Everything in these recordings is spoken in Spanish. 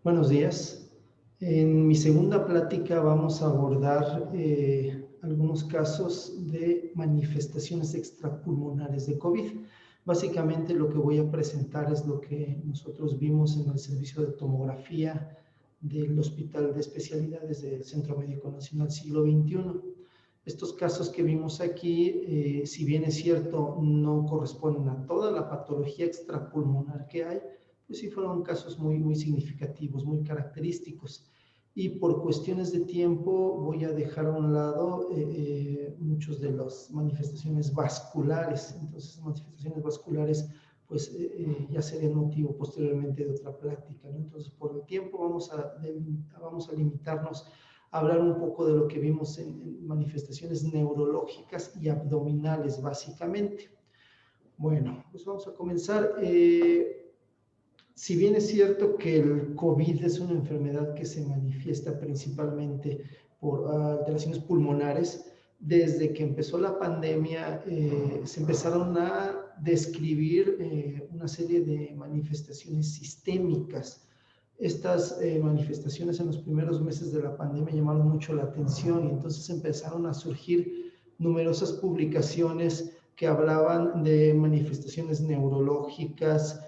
Buenos días. En mi segunda plática vamos a abordar algunos casos de manifestaciones extrapulmonares de COVID. Básicamente lo que voy a presentar es lo que nosotros vimos en el servicio de tomografía del Hospital de Especialidades del Centro Médico Nacional Siglo XXI. Estos casos que vimos aquí, si bien es cierto, no corresponden a toda la patología extrapulmonar que hay, pues sí fueron casos muy significativos, muy característicos. Y por cuestiones de tiempo voy a dejar a un lado muchas de las manifestaciones vasculares. Entonces, manifestaciones vasculares, pues ya sería motivo posteriormente de otra plática, ¿no? Entonces, por el tiempo vamos a limitarnos a hablar un poco de lo que vimos en manifestaciones neurológicas y abdominales, básicamente. Bueno, pues vamos a comenzar. Si bien es cierto que el COVID es una enfermedad que se manifiesta principalmente por alteraciones pulmonares, desde que empezó la pandemia se empezaron a describir una serie de manifestaciones sistémicas. Estas manifestaciones en los primeros meses de la pandemia llamaron mucho la atención y entonces empezaron a surgir numerosas publicaciones que hablaban de manifestaciones neurológicas,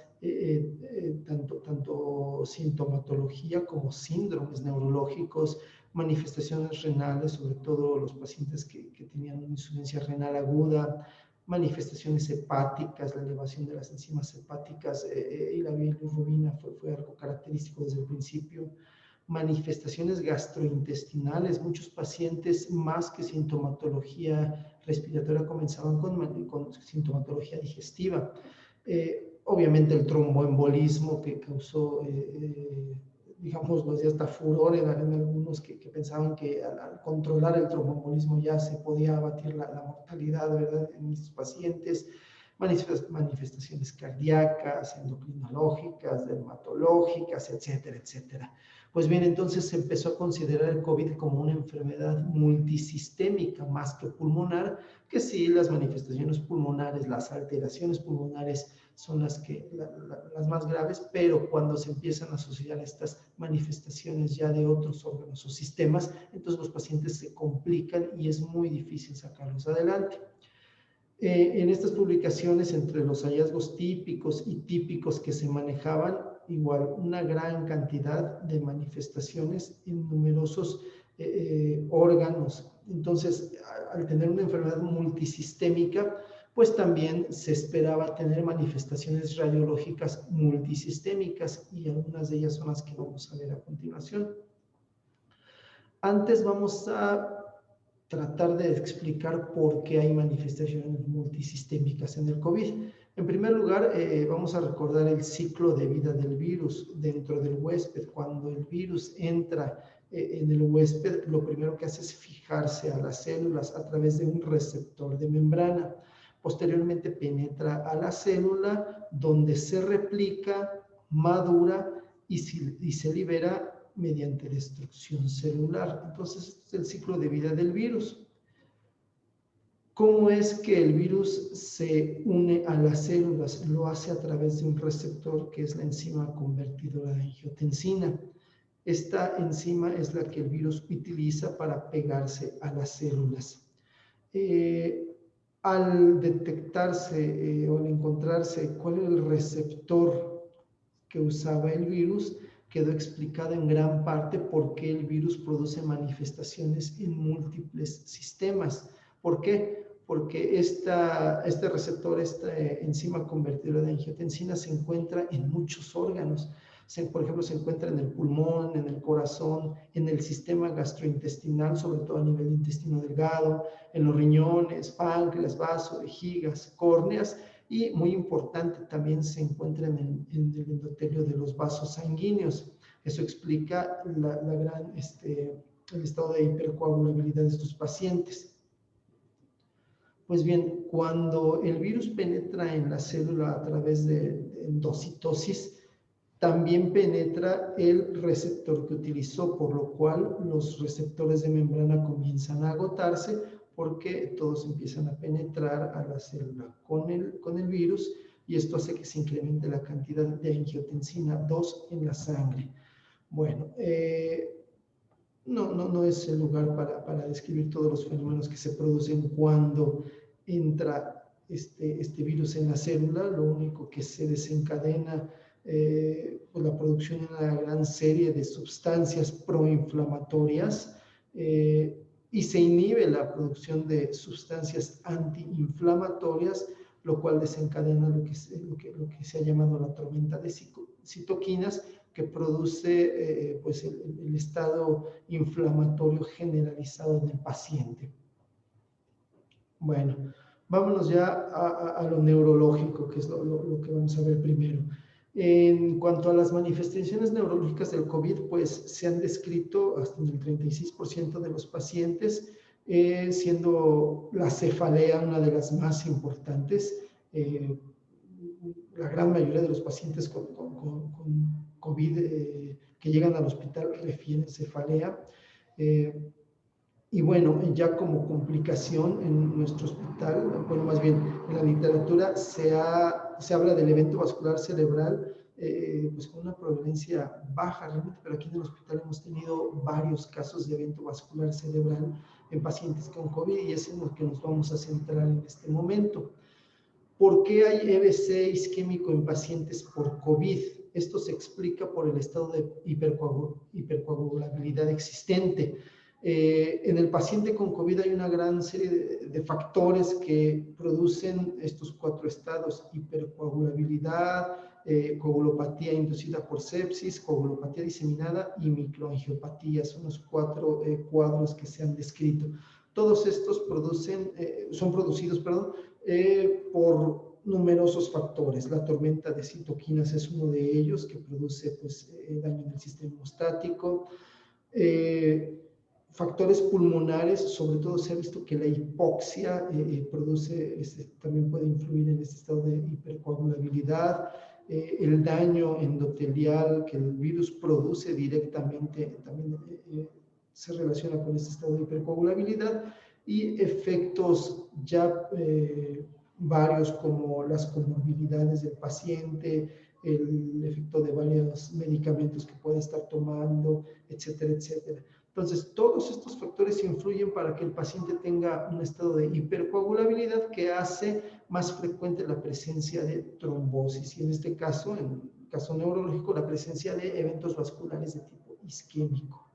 tanto sintomatología como síndromes neurológicos, manifestaciones renales, sobre todo los pacientes que tenían una insuficiencia renal aguda, manifestaciones hepáticas, la elevación de las enzimas hepáticas y la bilirrubina fue algo característico desde el principio. Manifestaciones gastrointestinales, muchos pacientes más que sintomatología respiratoria comenzaban con sintomatología digestiva. Obviamente el tromboembolismo que causó, digamos, hasta furor en algunos que pensaban que al controlar el tromboembolismo ya se podía abatir la mortalidad, ¿verdad?, en estos pacientes. Manifestaciones cardíacas, endocrinológicas, dermatológicas, etcétera, etcétera. Pues bien, entonces se empezó a considerar el COVID como una enfermedad multisistémica más que pulmonar, que sí, las manifestaciones pulmonares, las alteraciones pulmonares son las más graves, pero cuando se empiezan a asociar estas manifestaciones ya de otros órganos o sistemas, entonces los pacientes se complican y es muy difícil sacarlos adelante. En estas publicaciones, entre los hallazgos típicos y típicos que se manejaban, igual una gran cantidad de manifestaciones en numerosos órganos. Entonces, al tener una enfermedad multisistémica, pues también se esperaba tener manifestaciones radiológicas multisistémicas y algunas de ellas son las que vamos a ver a continuación. Antes vamos a tratar de explicar por qué hay manifestaciones multisistémicas en el COVID. En primer lugar, vamos a recordar el ciclo de vida del virus dentro del huésped. Cuando el virus entra en el huésped, lo primero que hace es fijarse a las células a través de un receptor de membrana. Posteriormente penetra a la célula, donde se replica, madura y se libera mediante destrucción celular. Entonces, este es el ciclo de vida del virus. ¿Cómo es que el virus se une a las células? Lo hace a través de un receptor que es la enzima convertidora de angiotensina. Esta enzima es la que el virus utiliza para pegarse a las células. Al detectarse o al encontrarse cuál era el receptor que usaba el virus, quedó explicado en gran parte por qué el virus produce manifestaciones en múltiples sistemas. ¿Por qué? Porque este receptor, esta enzima convertidora de angiotensina, se encuentra en muchos órganos. Por ejemplo, se encuentra en el pulmón, en el corazón, en el sistema gastrointestinal, sobre todo a nivel de intestino delgado, en los riñones, páncreas, vasos, vejigas, córneas, y muy importante, también se encuentra en el endotelio de los vasos sanguíneos. Eso explica el estado de hipercoagulabilidad de estos pacientes. Pues bien, cuando el virus penetra en la célula a través de endocitosis, también penetra el receptor que utilizó, por lo cual los receptores de membrana comienzan a agotarse porque todos empiezan a penetrar a la célula con el virus y esto hace que se incremente la cantidad de angiotensina 2 en la sangre. Bueno, no es el lugar para describir todos los fenómenos que se producen cuando entra este virus en la célula. Lo único que se desencadena pues la producción de una gran serie de sustancias proinflamatorias y se inhibe la producción de sustancias antiinflamatorias, lo cual desencadena lo que se ha llamado la tormenta de citoquinas, que produce pues el estado inflamatorio generalizado del paciente. Bueno, vámonos ya a lo neurológico, que es lo que vamos a ver primero. En cuanto a las manifestaciones neurológicas del COVID, pues se han descrito hasta en el 36% de los pacientes, siendo la cefalea una de las más importantes. La gran mayoría de los pacientes con COVID que llegan al hospital refieren cefalea. Y bueno, ya como complicación en nuestro hospital, bueno, más bien en la literatura se habla del evento vascular cerebral, pues con una prevalencia baja realmente, pero aquí en el hospital hemos tenido varios casos de evento vascular cerebral en pacientes con COVID y es en lo que nos vamos a centrar en este momento. ¿Por qué hay EBC isquémico en pacientes por COVID? Esto se explica por el estado de hipercoagulabilidad existente. En el paciente con COVID hay una gran serie de factores que producen estos 4 estados: hipercoagulabilidad, coagulopatía inducida por sepsis, coagulopatía diseminada y microangiopatía. Son los 4 cuadros que se han descrito. Todos estos son producidos por numerosos factores. La tormenta de citoquinas es uno de ellos, que produce pues, daño en el sistema hemostático. Factores pulmonares, sobre todo se ha visto que la hipoxia también puede influir en este estado de hipercoagulabilidad. El daño endotelial que el virus produce directamente también se relaciona con este estado de hipercoagulabilidad, y efectos ya varios como las comorbilidades del paciente, el efecto de varios medicamentos que puede estar tomando, etcétera, etcétera. Entonces, todos estos factores influyen para que el paciente tenga un estado de hipercoagulabilidad que hace más frecuente la presencia de trombosis, y en este caso, en el caso neurológico, la presencia de eventos vasculares de tipo isquémico.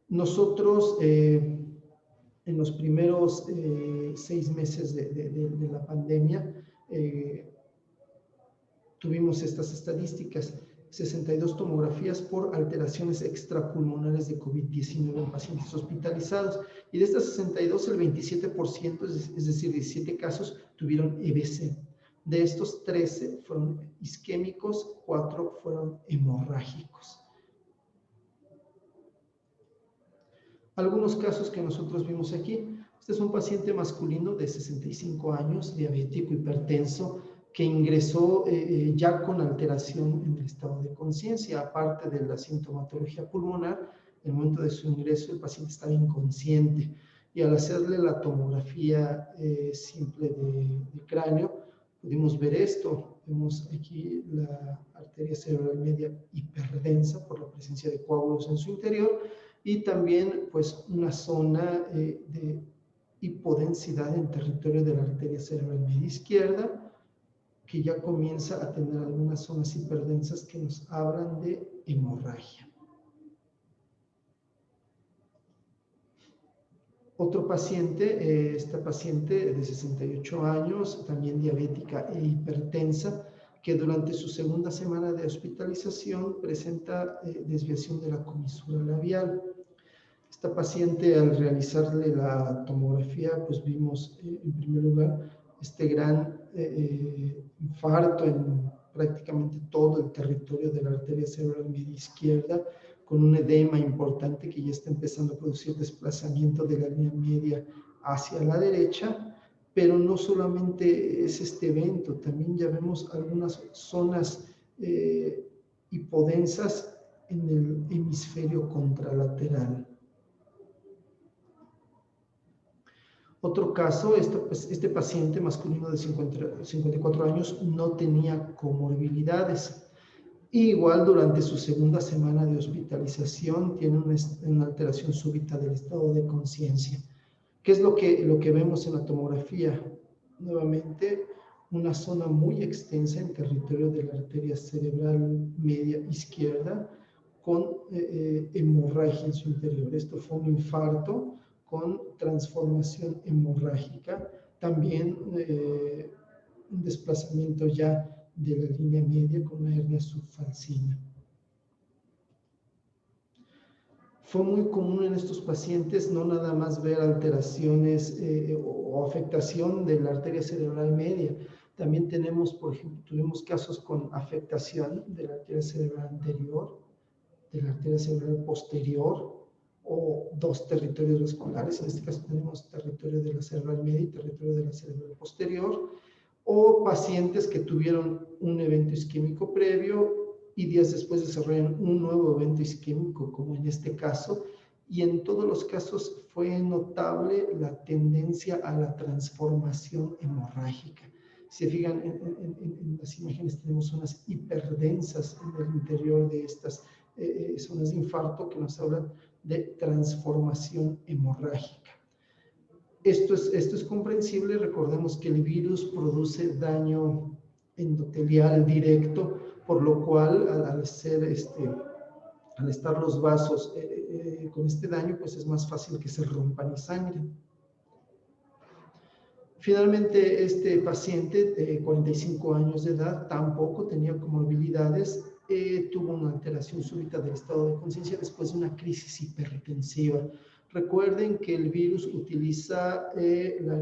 Nosotros, en los primeros 6 meses de la pandemia, tuvimos estas estadísticas: 62 tomografías por alteraciones extrapulmonares de COVID-19 en pacientes hospitalizados, y de estas 62, el 27%, es decir, 17 casos, tuvieron EBC. De estos, 13 fueron isquémicos, 4 fueron hemorrágicos. Algunos casos que nosotros vimos aquí: este es un paciente masculino de 65 años, diabético, hipertenso, que ingresó ya con alteración en el estado de conciencia. Aparte de la sintomatología pulmonar, en el momento de su ingreso el paciente estaba inconsciente, y al hacerle la tomografía simple de cráneo, pudimos ver esto. Vemos aquí la arteria cerebral media hiperdensa por la presencia de coágulos en su interior, y también pues una zona de hipodensidad en territorio de la arteria cerebral media izquierda, que ya comienza a tener algunas zonas hiperdensas que nos hablan de hemorragia. Otro paciente, esta paciente de 68 años, también diabética e hipertensa, que durante su segunda semana de hospitalización presenta desviación de la comisura labial. Esta paciente, al realizarle la tomografía, pues vimos en primer lugar este gran infarto en prácticamente todo el territorio de la arteria cerebral media izquierda, con un edema importante que ya está empezando a producir desplazamiento de la línea media hacia la derecha. Pero no solamente es este evento, también ya vemos algunas zonas hipodensas en el hemisferio contralateral. Otro caso: este paciente masculino de 54 años no tenía comorbilidades. Y igual durante su segunda semana de hospitalización tiene una alteración súbita del estado de conciencia. ¿Qué es lo que vemos en la tomografía? Nuevamente, una zona muy extensa en territorio de la arteria cerebral media izquierda con hemorragia en su interior. Esto fue un infarto con transformación hemorrágica, también un desplazamiento ya de la línea media con una hernia subfalcina. Fue muy común en estos pacientes no nada más ver alteraciones o afectación de la arteria cerebral media. También tenemos, por ejemplo, tuvimos casos con afectación de la arteria cerebral anterior, de la arteria cerebral posterior o dos territorios vasculares. En este caso tenemos territorio de la cerebral media y territorio de la cerebral posterior. O pacientes que tuvieron un evento isquémico previo y días después desarrollan un nuevo evento isquémico, como en este caso, y en todos los casos fue notable la tendencia a la transformación hemorrágica. Si se fijan en las imágenes, tenemos zonas hiperdensas en el interior de estas zonas de infarto que nos hablan de transformación hemorrágica. Esto es comprensible. Recordemos que el virus produce daño endotelial directo, por lo cual al estar los vasos con este daño, pues es más fácil que se rompan y sangren. Finalmente, este paciente de 45 años de edad tampoco tenía comorbilidades, tuvo una alteración súbita del estado de conciencia después de una crisis hipertensiva. Recuerden que el virus utiliza la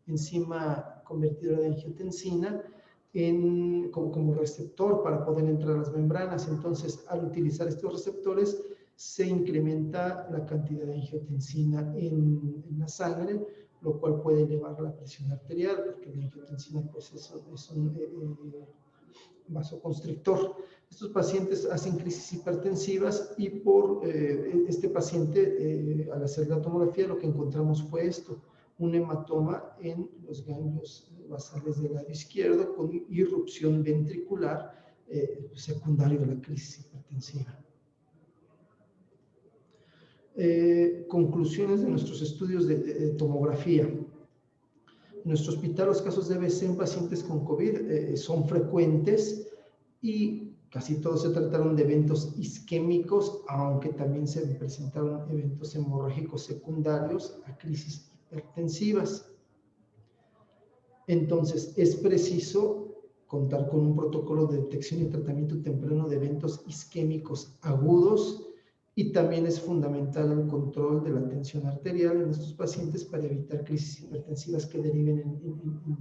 enzima convertidora de angiotensina como receptor para poder entrar a las membranas. Entonces, al utilizar estos receptores, se incrementa la cantidad de angiotensina en la sangre, lo cual puede elevar la presión arterial, porque la angiotensina pues, es un vasoconstrictor. Estos pacientes hacen crisis hipertensivas y por este paciente, al hacer la tomografía, lo que encontramos fue esto, un hematoma en los ganglios basales del lado izquierdo con irrupción ventricular secundario a la crisis hipertensiva. Conclusiones de nuestros estudios de tomografía. En nuestro hospital los casos de BC en pacientes con COVID son frecuentes y casi todos se trataron de eventos isquémicos, aunque también se presentaron eventos hemorrágicos secundarios a crisis hipertensivas. Entonces, es preciso contar con un protocolo de detección y tratamiento temprano de eventos isquémicos agudos y también es fundamental el control de la tensión arterial en estos pacientes para evitar crisis hipertensivas que deriven en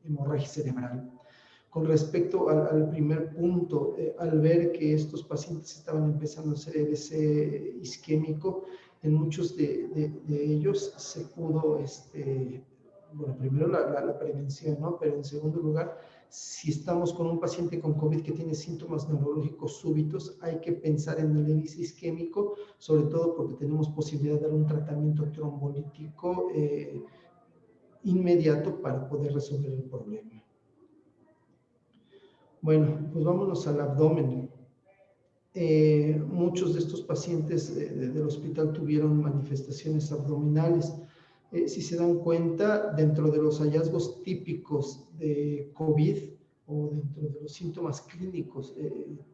hemorragia cerebral. Con respecto al primer punto, al ver que estos pacientes estaban empezando a hacer EBC isquémico, en muchos de ellos se pudo, bueno, primero la prevención, ¿no? Pero en segundo lugar, si estamos con un paciente con COVID que tiene síntomas neurológicos súbitos, hay que pensar en el EBC isquémico, sobre todo porque tenemos posibilidad de dar un tratamiento trombolítico inmediato para poder resolver el problema. Bueno, pues vámonos al abdomen. Muchos de estos pacientes del hospital tuvieron manifestaciones abdominales. Si se dan cuenta, dentro de los hallazgos típicos de COVID o dentro de los síntomas clínicos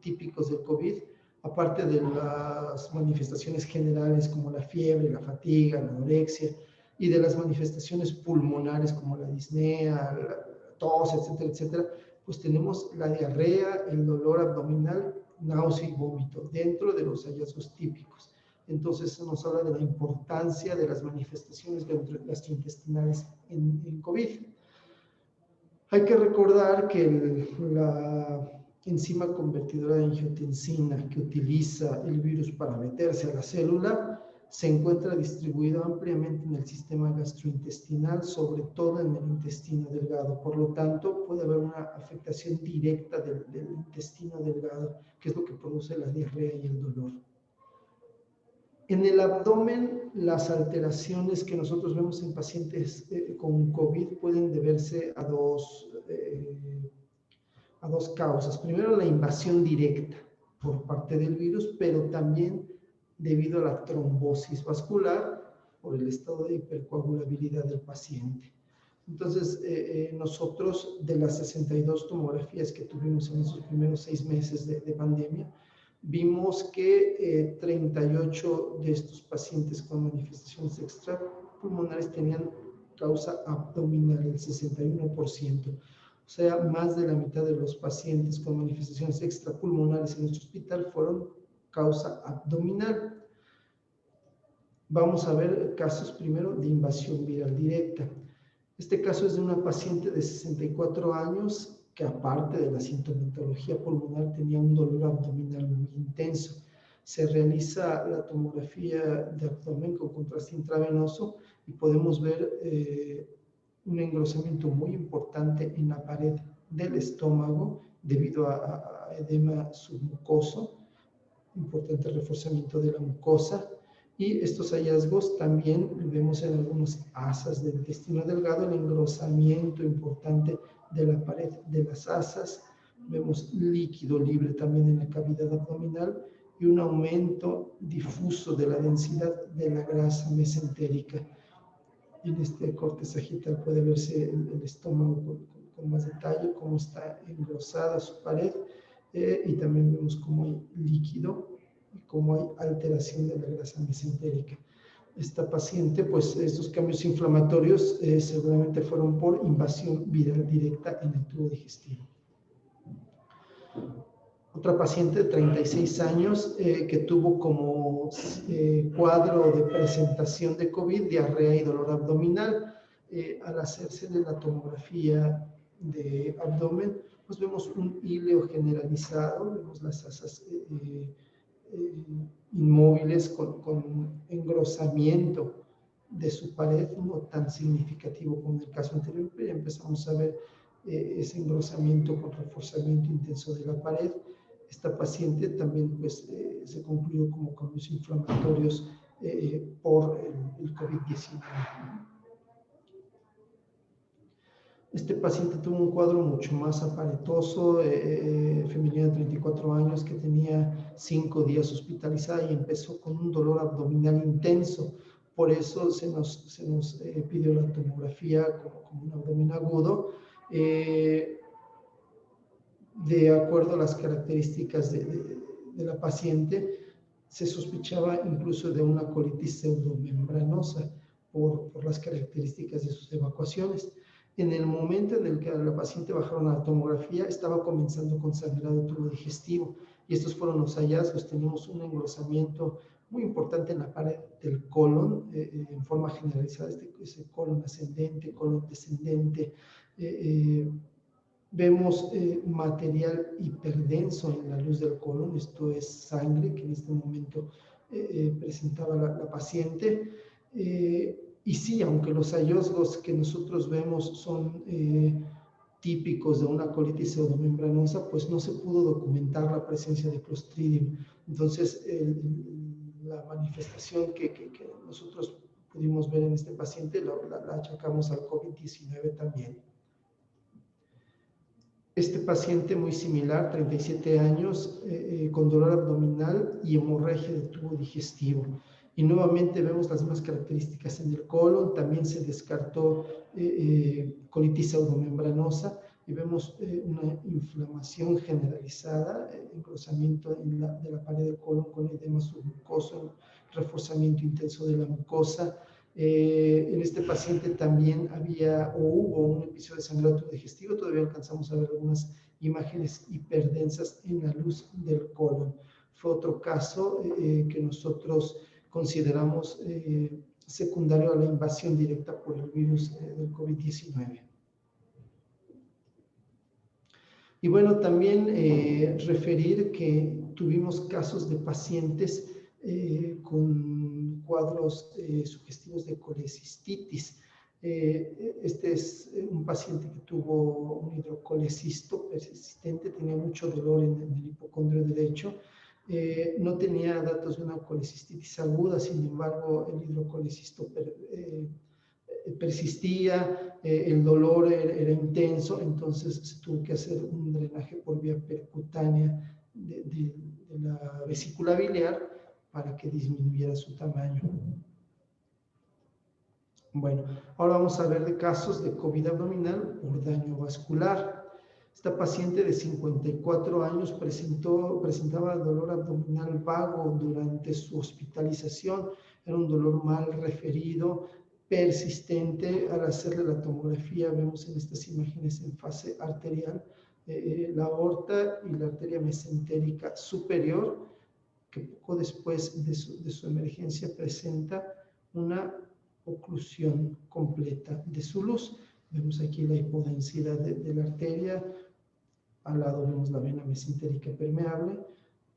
típicos del COVID, aparte de las manifestaciones generales como la fiebre, la fatiga, la anorexia, y de las manifestaciones pulmonares como la disnea, la tos, etcétera, etcétera, pues tenemos la diarrea, el dolor abdominal, náusea y vómito dentro de los hallazgos típicos. Entonces, eso nos habla de la importancia de las manifestaciones gastrointestinales en COVID. Hay que recordar que la enzima convertidora de angiotensina que utiliza el virus para meterse a la célula se encuentra distribuida ampliamente en el sistema gastrointestinal, sobre todo en el intestino delgado. Por lo tanto, puede haber una afectación directa del intestino delgado, que es lo que produce la diarrea y el dolor. En el abdomen, las alteraciones que nosotros vemos en pacientes con COVID pueden deberse a a dos causas. Primero, la invasión directa por parte del virus, pero también debido a la trombosis vascular por el estado de hipercoagulabilidad del paciente. Entonces, nosotros de las 62 tomografías que tuvimos en esos primeros 6 meses de pandemia, vimos que 38 de estos pacientes con manifestaciones extrapulmonares tenían causa abdominal, el 61%. O sea, más de la mitad de los pacientes con manifestaciones extrapulmonares en nuestro hospital fueron causa abdominal. Vamos a ver casos primero de invasión viral directa. Este caso es de una paciente de 64 años que aparte de la sintomatología pulmonar tenía un dolor abdominal muy intenso. Se realiza la tomografía de abdomen con contraste intravenoso y podemos ver un engrosamiento muy importante en la pared del estómago debido a edema submucoso, importante reforzamiento de la mucosa. Y estos hallazgos también vemos en algunos asas del intestino delgado, el engrosamiento importante de la pared de las asas. Vemos líquido libre también en la cavidad abdominal y un aumento difuso de la densidad de la grasa mesentérica. En este corte sagital puede verse el estómago con más detalle, cómo está engrosada su pared, y también vemos cómo hay líquido y cómo hay alteración de la grasa mesentérica. Esta paciente, pues estos cambios inflamatorios seguramente fueron por invasión viral directa en el tubo digestivo. Otra paciente de 36 años que tuvo como cuadro de presentación de COVID, diarrea y dolor abdominal. Al hacerse de la tomografía de abdomen, pues vemos un híleo generalizado, vemos las asas inmóviles con engrosamiento de su pared, no tan significativo como en el caso anterior, pero empezamos a ver ese engrosamiento con reforzamiento intenso de la pared. Esta paciente también pues, se concluyó como cambios inflamatorios por el COVID-19. Este paciente tuvo un cuadro mucho más aparatoso, femenina de 34 años que tenía 5 días hospitalizada y empezó con un dolor abdominal intenso. Por eso se nos pidió la tomografía como un abdomen agudo. De acuerdo a las características de la paciente, se sospechaba incluso de una colitis pseudomembranosa por las características de sus evacuaciones. En el momento en el que a la paciente bajaron a la tomografía, estaba comenzando con sangrado tubo digestivo y estos fueron los hallazgos. Tenemos un engrosamiento muy importante en la pared del colon, en forma generalizada, ese colon ascendente, colon descendente. Vemos material hiperdenso en la luz del colon, esto es sangre que en este momento presentaba la paciente. Y sí, aunque los hallazgos que nosotros vemos son típicos de una colitis pseudomembranosa, pues no se pudo documentar la presencia de Clostridium. Entonces, la manifestación que nosotros pudimos ver en este paciente la achacamos al COVID-19 también. Este paciente muy similar, 37 años, con dolor abdominal y hemorragia de tubo digestivo. Y nuevamente vemos las mismas características en el colon, también se descartó colitis pseudomembranosa y vemos una inflamación generalizada, engrosamiento de la pared del colon con edema submucoso, reforzamiento intenso de la mucosa. En este paciente también hubo un episodio de sangrado digestivo, todavía alcanzamos a ver algunas imágenes hiperdensas en la luz del colon. Fue otro caso que nosotros consideramos secundario a la invasión directa por el virus del COVID-19. Y bueno, también referir que tuvimos casos de pacientes con cuadros sugestivos de colecistitis. Este es un paciente que tuvo un hidrocolecisto persistente, tenía mucho dolor en el hipocondrio derecho. No tenía datos de una colecistitis aguda, sin embargo, el hidrocolecisto persistía, el dolor era intenso, entonces se tuvo que hacer un drenaje por vía percutánea de la vesícula biliar para que disminuyera su tamaño. Bueno, ahora vamos a ver de casos de COVID abdominal por daño vascular. Esta paciente de 54 años presentaba dolor abdominal vago durante su hospitalización. Era un dolor mal referido, persistente. Al hacerle la tomografía vemos en estas imágenes en fase arterial la aorta y la arteria mesentérica superior, que poco después de su emergencia presenta una oclusión completa de su luz. Vemos aquí la hipodensidad de la arteria. Al lado vemos la vena mesentérica permeable.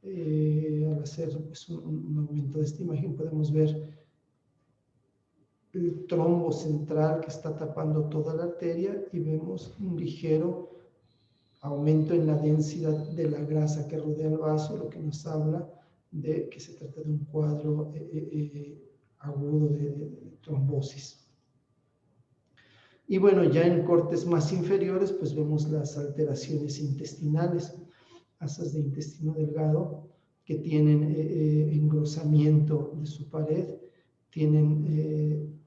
Al hacer pues, un aumento de esta imagen podemos ver el trombo central que está tapando toda la arteria y vemos un ligero aumento en la densidad de la grasa que rodea el vaso, lo que nos habla de que se trata de un cuadro agudo de trombosis. Y bueno, ya en cortes más inferiores, pues vemos las alteraciones intestinales, asas de intestino delgado que tienen engrosamiento de su pared, tienen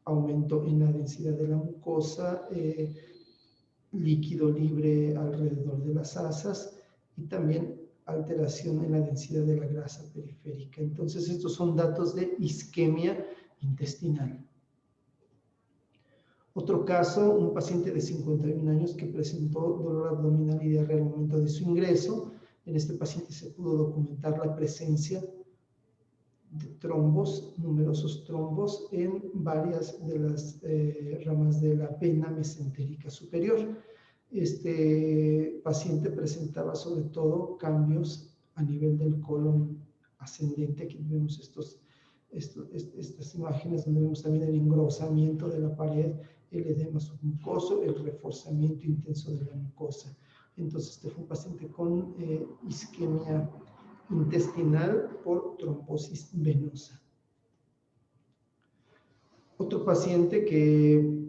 aumento en la densidad de la mucosa, líquido libre alrededor de las asas y también alteración en la densidad de la grasa periférica. Entonces, estos son datos de isquemia intestinal. Otro caso, un paciente de 51 años que presentó dolor abdominal y diarrea al momento de su ingreso. En este paciente se pudo documentar la presencia de trombos, numerosos trombos en varias de las ramas de la vena mesentérica superior. Este paciente presentaba sobre todo cambios a nivel del colon ascendente. Aquí vemos estas imágenes donde vemos también el engrosamiento de la pared, el edema submucoso, el reforzamiento intenso de la mucosa. Entonces, este fue un paciente con isquemia intestinal por trombosis venosa. Otro paciente que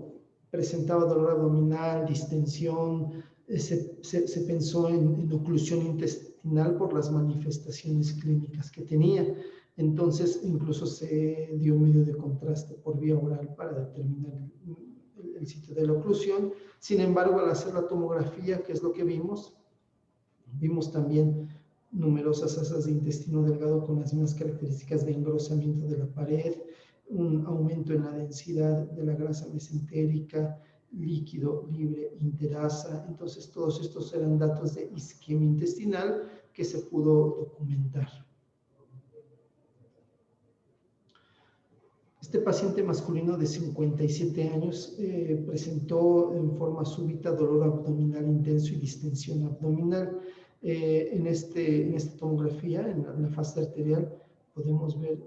presentaba dolor abdominal, distensión, se pensó en oclusión intestinal por las manifestaciones clínicas que tenía. Entonces, incluso se dio medio de contraste por vía oral para determinar el sitio de la oclusión. Sin embargo, al hacer la tomografía, ¿qué es lo que vimos? Vimos también numerosas asas de intestino delgado con las mismas características de engrosamiento de la pared, un aumento en la densidad de la grasa mesentérica, líquido libre interasa. Entonces, todos estos eran datos de isquemia intestinal que se pudo documentar. Este paciente masculino de 57 años presentó en forma súbita dolor abdominal intenso y distensión abdominal. En esta tomografía, en la fase arterial, podemos ver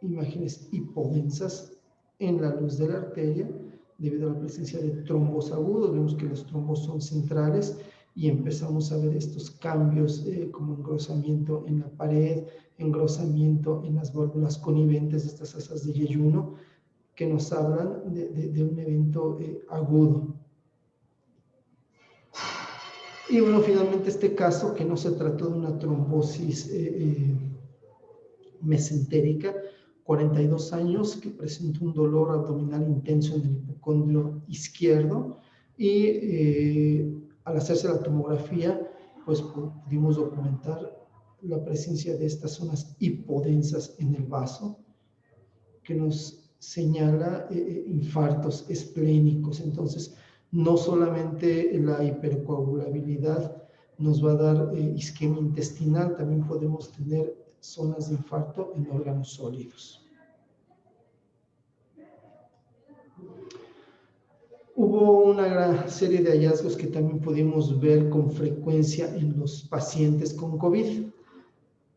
imágenes hipodensas en la luz de la arteria debido a la presencia de trombos agudos. Vemos que los trombos son centrales y empezamos a ver estos cambios como engrosamiento en la pared, engrosamiento en las válvulas coniventes de estas asas de yeyuno que nos hablan de un evento agudo. Y bueno, finalmente este caso, que no se trató de una trombosis mesentérica, 42 años, que presentó un dolor abdominal intenso en el hipocondrio izquierdo y al hacerse la tomografía, pues pudimos documentar la presencia de estas zonas hipodensas en el vaso, que nos señala infartos esplénicos. Entonces, no solamente la hipercoagulabilidad nos va a dar isquemia intestinal, también podemos tener zonas de infarto en órganos sólidos. Hubo una gran serie de hallazgos que también pudimos ver con frecuencia en los pacientes con COVID.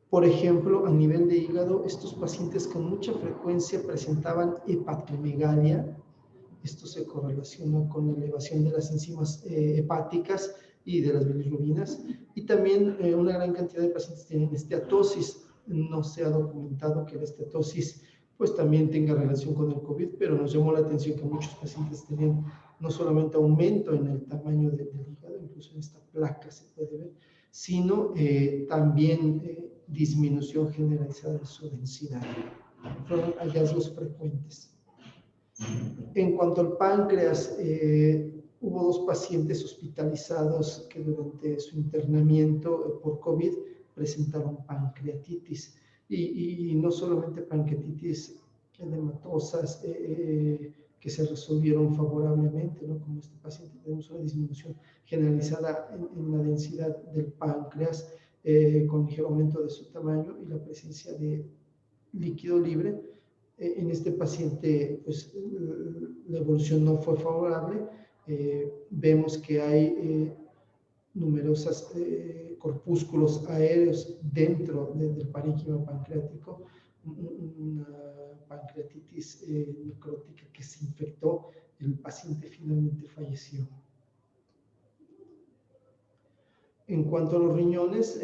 Por ejemplo, a nivel de hígado, estos pacientes con mucha frecuencia presentaban hepatomegalia. Esto se correlaciona con la elevación de las enzimas hepáticas y de las bilirrubinas. Y también una gran cantidad de pacientes tienen esteatosis. No se ha documentado que la esteatosis pues también tenga relación con el COVID, pero nos llamó la atención que muchos pacientes tenían no solamente aumento en el tamaño del hígado, incluso en esta placa se puede ver, sino también disminución generalizada de su densidad. Fueron hallazgos frecuentes. En cuanto al páncreas, hubo 2 pacientes hospitalizados que durante su internamiento por COVID presentaron pancreatitis. Y no solamente pancreatitis edematosas que se resolvieron favorablemente, ¿no? Como este paciente tenemos una disminución generalizada en la densidad del páncreas con ligero aumento de su tamaño y la presencia de líquido libre. En este paciente, pues, la evolución no fue favorable. Vemos que hay numerosos corpúsculos aéreos dentro del parénquima pancreático, una pancreatitis necrótica que se infectó, el paciente finalmente falleció. En cuanto a los riñones,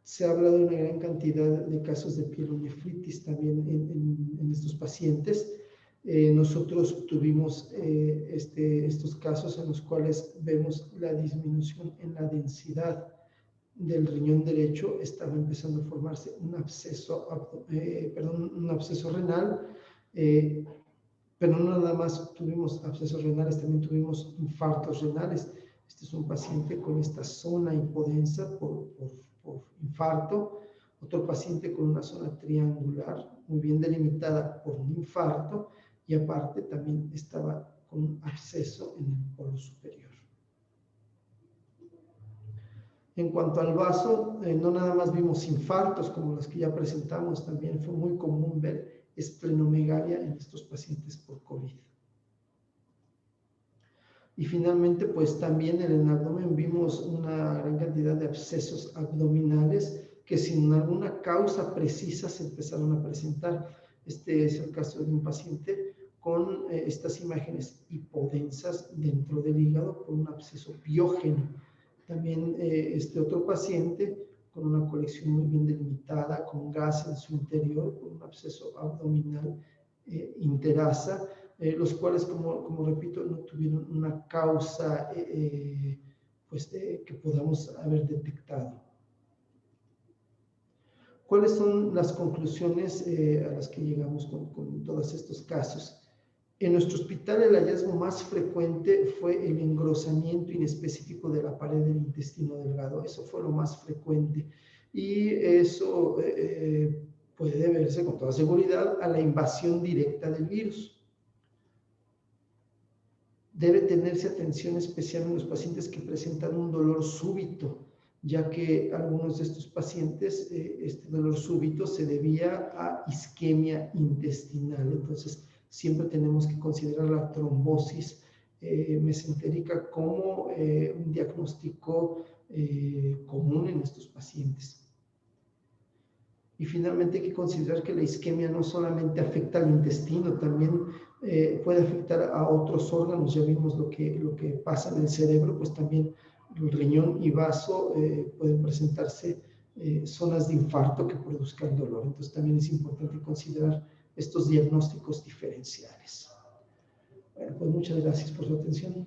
se ha hablado de una gran cantidad de casos de pielonefritis también en estos pacientes. Nosotros tuvimos estos casos en los cuales vemos la disminución en la densidad del riñón derecho. Estaba empezando a formarse un absceso renal, pero no nada más tuvimos abscesos renales, también tuvimos infartos renales. Este es un paciente con esta zona hipodensa por infarto, otro paciente con una zona triangular muy bien delimitada por un infarto y aparte también estaba con un absceso en el polo superior. En cuanto al vaso, no nada más vimos infartos como los que ya presentamos, también fue muy común ver esplenomegalia en estos pacientes por COVID. Y finalmente, pues también en el abdomen vimos una gran cantidad de abscesos abdominales que sin alguna causa precisa se empezaron a presentar. Este es el caso de un paciente con estas imágenes hipodensas dentro del hígado por un absceso piógeno. También este otro paciente con una colección muy bien delimitada, con gas en su interior, con un absceso abdominal interasa, los cuales, como repito, no tuvieron una causa que podamos haber detectado. ¿Cuáles son las conclusiones a las que llegamos con todos estos casos? En nuestro hospital el hallazgo más frecuente fue el engrosamiento inespecífico de la pared del intestino delgado. Eso fue lo más frecuente. Y eso puede deberse con toda seguridad a la invasión directa del virus. Debe tenerse atención especial en los pacientes que presentan un dolor súbito, ya que algunos de estos pacientes, este dolor súbito se debía a isquemia intestinal. Entonces, siempre tenemos que considerar la trombosis mesentérica como un diagnóstico común en estos pacientes. Y finalmente hay que considerar que la isquemia no solamente afecta al intestino, también puede afectar a otros órganos. Ya vimos lo que pasa en el cerebro, pues también el riñón y vaso pueden presentarse zonas de infarto que produzcan dolor. Entonces también es importante considerar estos diagnósticos diferenciales. Bueno, pues muchas gracias por su atención.